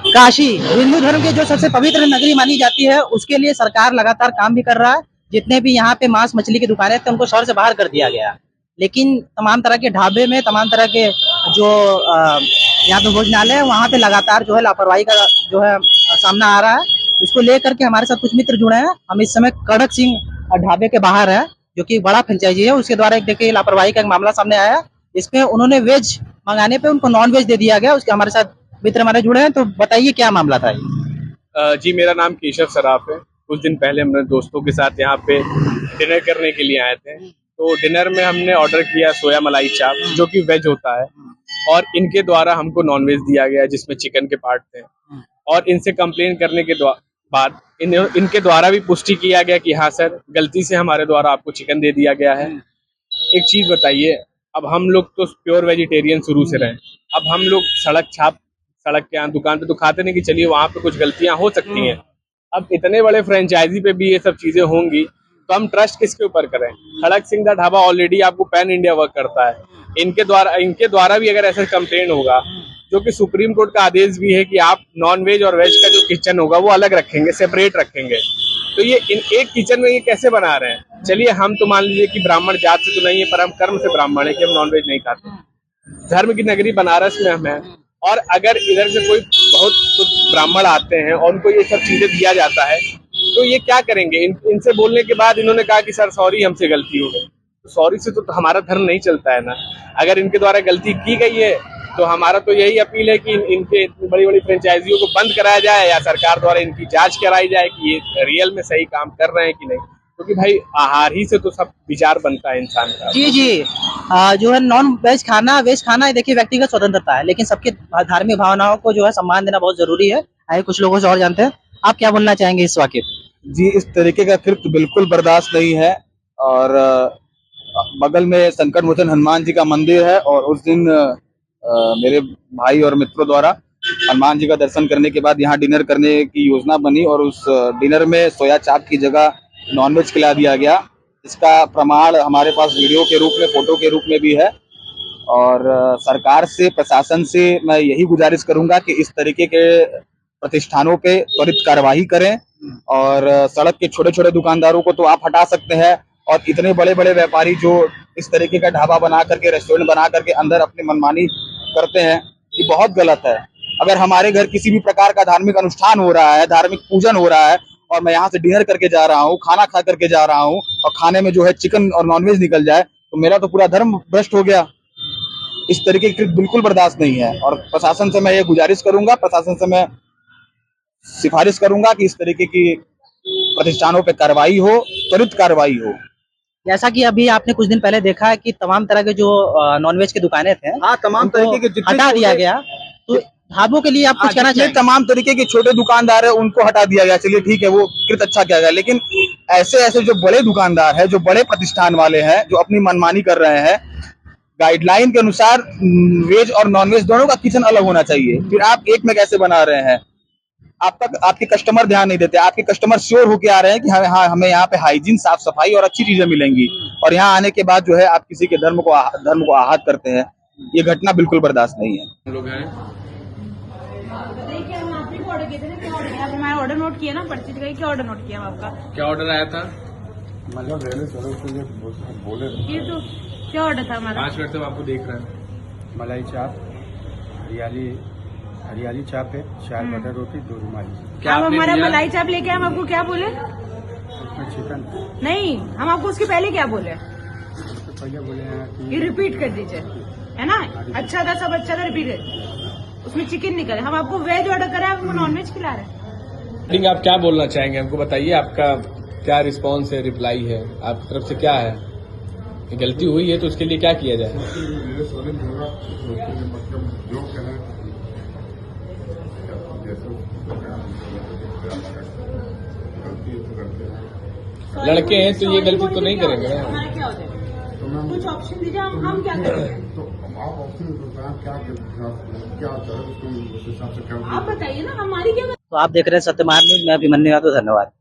काशी हिंदू धर्म के जो सबसे पवित्र नगरी मानी जाती है, उसके लिए सरकार लगातार काम भी कर रहा है। जितने भी यहाँ पे मांस मछली की दुकानें थे उनको शहर से बाहर कर दिया गया, लेकिन तमाम तरह के ढाबे में तमाम तरह के जो यहाँ पे भोजनालय है वहाँ पे लगातार जो है लापरवाही का जो है सामना आ रहा है। इसको लेकर के हमारे साथ कुछ मित्र जुड़े हैं। हम इस समय कड़क सिंह ढाबे के बाहर है, जो कि बड़ा फ्रेंचाइजी है। उसके द्वारा एक देखिए लापरवाही का एक मामला सामने आया है। इसमें उन्होंने वेज मंगाने पे उनको नॉन वेज दे दिया गया। उसके हमारे साथ मित्र हमारे जुड़े हैं, तो बताइए क्या मामला था ये? जी, मेरा नाम केशव सराफ है। कुछ दिन पहले हम दोस्तों के साथ यहाँ पे डिनर करने के लिए आए थे। तो डिनर में हमने ऑर्डर किया सोया मलाई चाप, जो कि वेज होता है, और इनके द्वारा हमको नॉन वेज दिया गया जिसमें चिकन के पार्ट थे। और इनसे कंप्लेन करने के बाद इनके द्वारा भी पुष्टि किया गया कि हाँ सर, गलती से हमारे द्वारा आपको चिकन दे दिया गया है। एक चीज बताइए, अब हम लोग तो प्योर वेजिटेरियन शुरू से रहे, अब हम लोग सड़क के यहाँ दुकान पे तो खाते नहीं कि चलिए वहां पे कुछ गलतियां हो सकती हैं। अब इतने बड़े फ्रेंचाइजी पे भी ये सब चीजें होंगी तो हम ट्रस्ट किसके ऊपर करें? खड़क सिंह दा ढाबा ऑलरेडी आपको पैन इंडिया वर्क करता है। इनके द्वारा भी अगर ऐसा कंप्लेन होगा, जो कि सुप्रीम कोर्ट का आदेश भी है कि आप नॉन वेज और वेज का जो किचन होगा वो अलग रखेंगे, सेपरेट रखेंगे, तो ये एक किचन में ये कैसे बना रहे हैं? चलिए हम तो मान लीजिए कि ब्राह्मण जात से तो नहीं है, पर हम कर्म से ब्राह्मण है कि हम नॉनवेज नहीं खाते। धर्म की नगरी बनारस में हम हैं, और अगर इधर से कोई बहुत शुद्ध ब्राह्मण आते हैं और उनको ये सब चीजें दिया जाता है तो ये क्या करेंगे? इनसे बोलने के बाद इन्होंने कहा कि सर सॉरी, हमसे गलती हो गई। तो सॉरी से तो हमारा धर्म नहीं चलता है ना। अगर इनके द्वारा गलती की गई है तो हमारा तो यही अपील है कि इनके इतनी बड़ी बड़ी फ्रेंचाइजियों को बंद कराया जाए, या सरकार द्वारा इनकी जांच कराई जाए कि ये रियल में सही काम कर रहे हैं कि नहीं। क्योंकि भाई आहार ही से तो सब विचार बनता है इंसान का। जी, जो है नॉन वेज खाना वेज खाना देखिए व्यक्तिगत स्वतंत्रता है, लेकिन सबके धार्मिक भावनाओं को जो है सम्मान देना बहुत जरूरी है। आइए कुछ लोगों से और जानते हैं, आप क्या बोलना चाहेंगे इस वाक्य पे? जी, इस तरीके का कृत्य बिल्कुल बर्दाश्त नहीं है। और बगल में संकट मोचन हनुमान जी का मंदिर है, और उस दिन मेरे भाई और मित्रों द्वारा हनुमान जी का दर्शन करने के बाद यहाँ डिनर करने की योजना बनी, और उस डिनर में सोया चाप की जगह नॉनवेज खिला दिया गया। इसका प्रमाण हमारे पास वीडियो के रूप में, फोटो के रूप में भी है। और सरकार से, प्रशासन से मैं यही गुजारिश करूंगा कि इस तरीके के प्रतिष्ठानों पे त्वरित कार्यवाही करें। और सड़क के छोटे छोटे दुकानदारों को तो आप हटा सकते हैं, और इतने बड़े बड़े व्यापारी जो इस तरीके का ढाबा बना करके, रेस्टोरेंट बना करके अंदर अपनी मनमानी करते हैं, ये बहुत गलत है। अगर हमारे घर किसी भी प्रकार का धार्मिक अनुष्ठान हो रहा है, धार्मिक पूजन हो रहा है, और मैं यहाँ से डिनर करके जा रहा हूँ, खाना खा करके जा रहा हूँ, और खाने में जो है चिकन और नॉनवेज निकल जाए, तो मेरा तो पूरा धर्म भ्रष्ट हो गया। इस तरीके की बिल्कुल बर्दाश्त नहीं है। और प्रशासन से मैं ये गुजारिश करूंगा, प्रशासन से मैं सिफारिश करूंगा कि इस तरीके की प्रतिष्ठानों पे कार्रवाई हो, त्वरित कार्रवाई हो। जैसा कि अभी आपने कुछ दिन पहले देखा है कि तमाम तरह के जो नॉनवेज की दुकानें थे, हाँ, तमाम तरीके के हटा दिया गया। तो ढाबों के लिए आप कुछ कहना चाहिए? तमाम तरीके के छोटे दुकानदार है उनको हटा दिया गया, चलिए ठीक है, वो कृत अच्छा किया गया। लेकिन ऐसे जो बड़े दुकानदार है, जो बड़े प्रतिष्ठान वाले हैं, जो अपनी मनमानी कर रहे हैं, गाइडलाइन के अनुसार वेज और नॉनवेज दोनों का किचन अलग होना चाहिए। फिर आप एक में कैसे बना रहे हैं? आपके कस्टमर ध्यान नहीं देते। आपके कस्टमर श्योर होके आ रहे हैं कि हमें यहाँ पे हाइजीन, साफ सफाई और अच्छी चीजें मिलेंगी, और यहाँ आने के बाद जो है आप किसी के धर्म को आहत करते हैं। ये घटना बिल्कुल बर्दाश्त नहीं है। हम लोग हैं, हमारा ऑर्डर नोट किया ना, पर्ची दिखाई, क्या ऑर्डर नोट किया आपका? क्या ऑर्डर आया था? मतलब बोले ये तो क्या ऑर्डर था हमारा? 5 मिनट से आपको देख रहे हैं। मलाई चाप, हरियाली चाप है, 4 बटर रोटी, 2 रुमाली। क्या आप आपने हमारा दिया? मलाई चाप लेके हम आपको क्या बोले? उसमें चिकन नहीं, हम आपको उसके पहले क्या बोले? तो पहले बोले हैं कि ये रिपीट कर दीजिए, है ना? अच्छा था, सब अच्छा था, रिपीट कर। उसमें चिकन निकले, हम आपको वेज ऑर्डर करें, आपको नॉनवेज खिला रहे हैं। आप क्या बोलना चाहेंगे? हमको बताइए, आपका क्या रिस्पॉन्स है, रिप्लाई है, आपकी तरफ से क्या है? गलती हुई है तो उसके लिए क्या किया जाए? लड़के हैं तो ये गलती तो नहीं करेंगे ना। हमारा क्या हो जाएगा? कुछ ऑप्शन दीजिए, हम क्या करें? तो आप ऑप्शन क्या आप बताइए ना, हमारी क्या? तो आप देख रहे हैं सत्यमान न्यूज, मैं अभिमन्यु यादव, धन्यवाद।